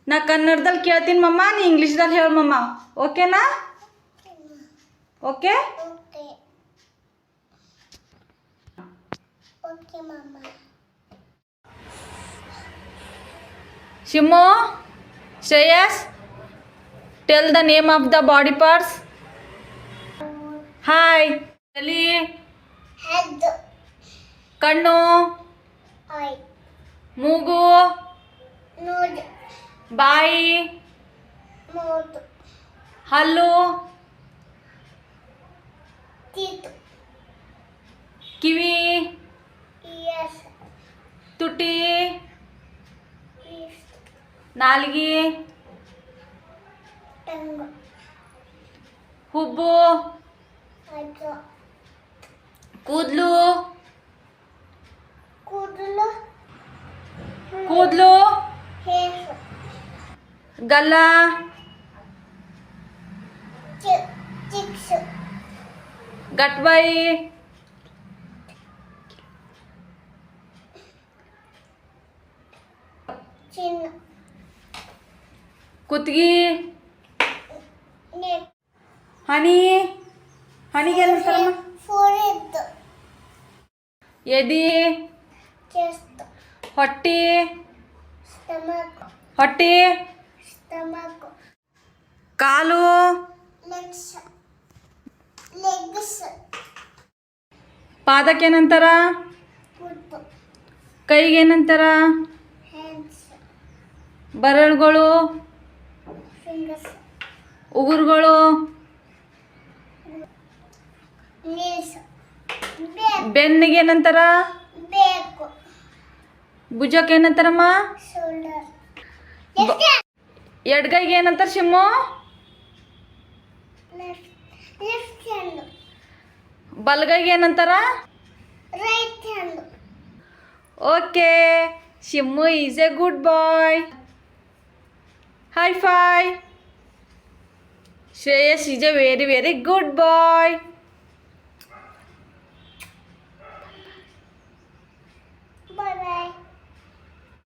ನಾ ಕನ್ನಡದಲ್ಲಿ ಕೇಳ್ತೀನಿ ಮಮ್ಮ, ನೀ ಇಂಗ್ಲೀಷ್ದಲ್ಲಿ ಹೇಳು ಮಮ್ಮ. ಓಕೆನಾ? Okay. Shimu, Shreyas, tell the name of the body parts. Hi. ತಲೆ, ಕಣ್ಣು, ಮೂಗು, ಬಾಯಿ, ಹಲ್ಲು, ಕಿವಿ, ತುಟಿ, ನಾಲಿಗೆ, ಹುಬ್ಬು, ಕೂದಲು, ಗಲ್ಲ, ಗಟ್ಬಾಯಿ, ಕುತ್ತಿಗೆ, ಹಣಿಗೆ ಏನಂತಾರಮ್ಮ? ಎದಿ, ಹೊಟ್ಟಿ, ಕಾಲು, ಪಾದಕ್ಕೆ ಏನಂತಾರ? ಕೈಗೆ ಏನಂತಾರ? ಬೆರಳುಗಳು, ಉಗುರುಗಳು, ಬೆನ್ನಿಗೆ ಏನಂತಾರ? ಭುಜಕ್ಕೆ ಏನಂತಾರಮ್ಮ? ಎಡ್ಗೈಗೆ ಏನಂತಾರ ಶಿಮ್ಮು? ಬಲಗೈಗೆ ಏನಂತಾರ? Okay, Shimmu is a good boy. High five. Shreyas is a very very good bye.